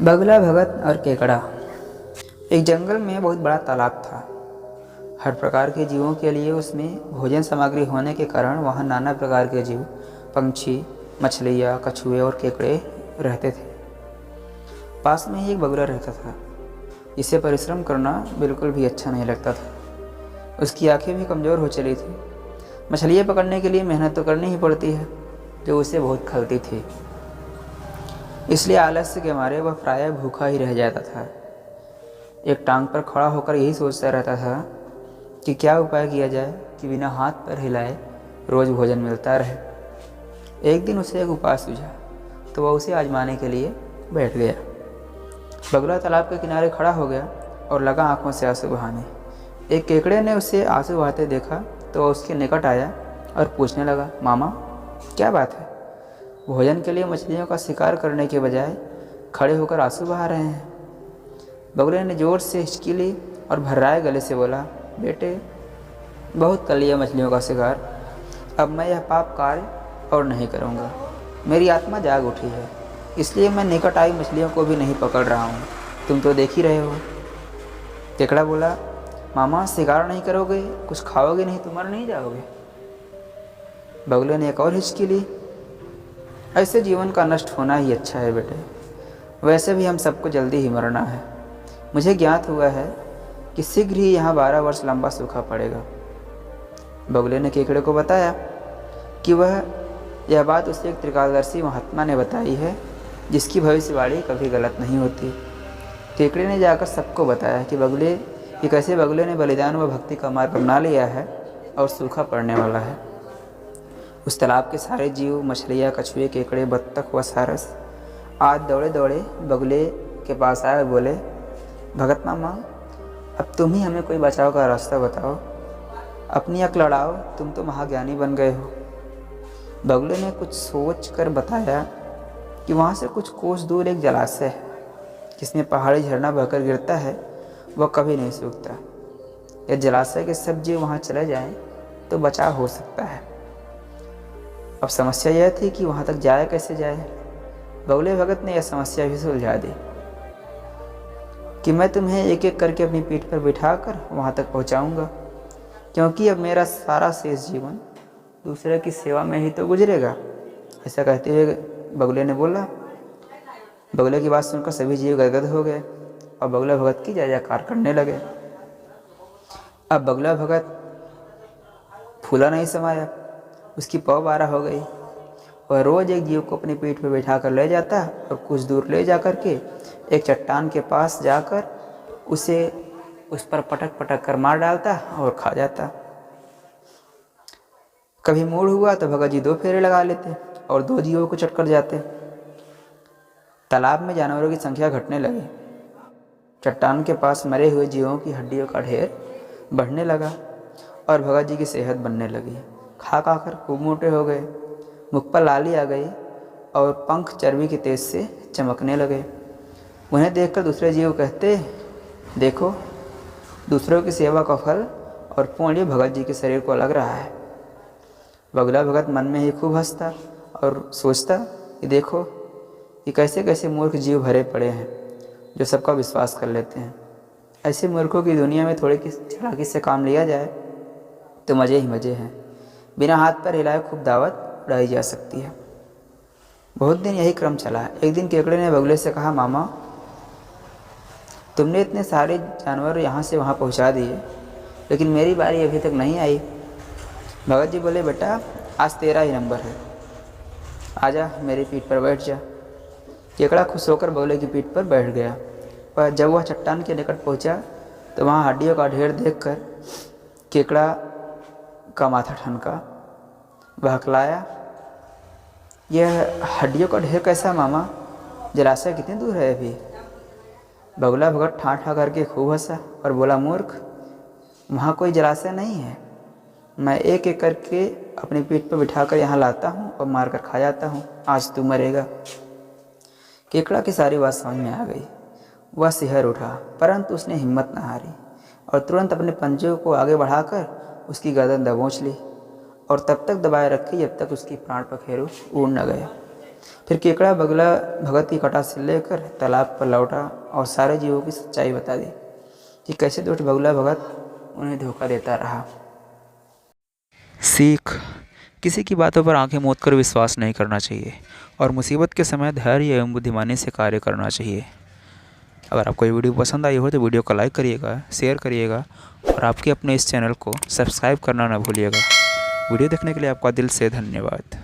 बगुला भगत और केकड़ा। एक जंगल में बहुत बड़ा तालाब था। हर प्रकार के जीवों के लिए उसमें भोजन सामग्री होने के कारण वहाँ नाना प्रकार के जीव, पंछी, मछलियाँ, कछुए और केकड़े रहते थे। पास में ही एक बगुला रहता था। इसे परिश्रम करना बिल्कुल भी अच्छा नहीं लगता था। उसकी आंखें भी कमज़ोर हो चली थी। मछलियाँ पकड़ने के लिए मेहनत तो करनी ही पड़ती है, जो उसे बहुत खलती थी। इसलिए आलस्य के मारे वह प्रायः भूखा ही रह जाता था। एक टांग पर खड़ा होकर यही सोचता रहता था कि क्या उपाय किया जाए कि बिना हाथ पर हिलाए रोज़ भोजन मिलता रहे। एक दिन उसे एक उपाय सूझा तो वह उसे आजमाने के लिए बैठ गया। बगुला तालाब के किनारे खड़ा हो गया और लगा आंखों से आंसू बहाने। एक केकड़े ने उसे आंसू बहाते देखा तो वह उसके निकट आया और पूछने लगा, मामा क्या बात है? भोजन के लिए मछलियों का शिकार करने के बजाय खड़े होकर आंसू बहा रहे हैं। बगुले ने जोर से हिचकी ली और भर्राए गले से बोला, बेटे बहुत कर लिया मछलियों का शिकार, अब मैं यह पाप कार्य और नहीं करूँगा। मेरी आत्मा जाग उठी है, इसलिए मैं निकट आई मछलियों को भी नहीं पकड़ रहा हूँ। तुम तो देख ही रहे हो। केकड़ा बोला, मामा शिकार नहीं करोगे, कुछ खाओगे नहीं तो मर नहीं जाओगे। बगुले ने एक और हिचकी ली, ऐसे जीवन का नष्ट होना ही अच्छा है बेटे, वैसे भी हम सबको जल्दी ही मरना है। मुझे ज्ञात हुआ है कि शीघ्र ही यहाँ 12 वर्ष लंबा सूखा पड़ेगा। बगुले ने केकड़े को बताया कि यह बात उसे एक त्रिकालदर्शी महात्मा ने बताई है, जिसकी भविष्यवाणी कभी गलत नहीं होती। केकड़े ने जाकर सबको बताया कि कैसे बगुले ने बलिदान व भक्ति का मार्ग अपना लिया है और सूखा पड़ने वाला है। उस तालाब के सारे जीव, मछलियाँ, कछुए, केकड़े, बत्तख व सारस आज दौड़े दौड़े बगुले के पास आए और बोले, भगत मामा अब तुम ही हमें कोई बचाव का रास्ता बताओ, अपनी अक्ल लड़ाओ, तुम तो महाज्ञानी बन गए हो। बगुले ने कुछ सोच कर बताया कि वहाँ से कुछ कोस दूर एक जलाशय है, जिसमें पहाड़ी झरना बहकर गिरता है, वह कभी नहीं सूखता। यह जलाशय के सब जीव वहाँ चले जाएं तो बचाव हो सकता है। अब समस्या यह थी कि वहाँ तक जाए कैसे जाए। बगुले भगत ने यह समस्या भी सुलझा दी कि मैं तुम्हें एक एक करके अपनी पीठ पर बिठाकर वहाँ तक पहुँचाऊँगा, क्योंकि अब मेरा सारा शेष जीवन दूसरे की सेवा में ही तो गुजरेगा। ऐसा कहते हुए बगुले ने बोला। बगुले की बात सुनकर सभी जीव गदगद हो गए और बगुला भगत की जय जयकार करने लगे। अब बगुला भगत फूला नहीं समाया, उसकी पौ 12 हो गई। वह रोज़ एक जीव को अपनी पीठ पर बैठा कर ले जाता और कुछ दूर ले जा कर के एक चट्टान के पास जाकर उसे उस पर पटक पटक कर मार डालता और खा जाता। कभी मूड हुआ तो भगत जी 2 फेरे लगा लेते और 2 जीवों को चटकर जाते। तालाब में जानवरों की संख्या घटने लगी। चट्टान के पास मरे हुए जीवों की हड्डियों का ढेर बढ़ने लगा और भगत जी की सेहत बनने लगी। खा कर खूब मोटे हो गए, मुख पर लाली आ गई और पंख चर्बी के तेज से चमकने लगे। उन्हें देखकर दूसरे जीव कहते, देखो दूसरों की सेवा का फल और पुण्य भगत जी के शरीर को लग रहा है। बगुला भगत मन में ही खूब हंसता और सोचता कि देखो ये कैसे कैसे मूर्ख जीव भरे पड़े हैं जो सबका विश्वास कर लेते हैं। ऐसे मूर्खों की दुनिया में थोड़ी चालाकी से काम लिया जाए तो मज़े ही मज़े हैं। बिना हाथ पर हिलाए खूब दावत उड़ाई जा सकती है। बहुत दिन यही क्रम चला। एक दिन केकड़े ने बगुले से कहा, मामा तुमने इतने सारे जानवर यहाँ से वहाँ पहुँचा दिए, लेकिन मेरी बारी अभी तक नहीं आई। भगत जी बोले, बेटा आज तेरा ही नंबर है, आजा मेरी पीठ पर बैठ जा। केकड़ा खुश होकर बगुले की पीठ पर बैठ गया। पर जब वह चट्टान के निकट पहुँचा तो वहाँ हड्डियों का ढेर देखकर केकड़ा का माथा ठनका। वह हकलाया, यह हड्डियों का ढेर कैसा मामा? जलाशय कितनी दूर है अभी? बगुला भगत ठा ठा करके खूब हंसा और बोला, मूर्ख वहाँ कोई जलाशय नहीं है। मैं एक एक करके अपनी पीठ पर बिठाकर यहाँ लाता हूँ और मार कर खा जाता हूँ। आज तू मरेगा। केकड़ा की सारी बात समझ में आ गई। वह सिहर उठा, परंतु उसने हिम्मत न हारी और तुरंत अपने पंजों को आगे बढ़ाकर उसकी गर्दन दबोच ली और तब तक दबाए रखी जब तक उसकी प्राण पखेरु उड़ न गए। फिर केकड़ा बगुला भगत की कटा से लेकर तालाब पर लौटा और सारे जीवों की सच्चाई बता दी कि कैसे दुष्ट बगुला भगत उन्हें धोखा देता रहा। सीख: किसी की बातों पर आंखें मूंद कर विश्वास नहीं करना चाहिए और मुसीबत के समय धैर्य एवं बुद्धिमानी से कार्य करना चाहिए। अगर आपको ये वीडियो पसंद आई हो तो वीडियो को लाइक करिएगा, शेयर करिएगा और आपके अपने इस चैनल को सब्सक्राइब करना ना भूलिएगा। वीडियो देखने के लिए आपका दिल से धन्यवाद।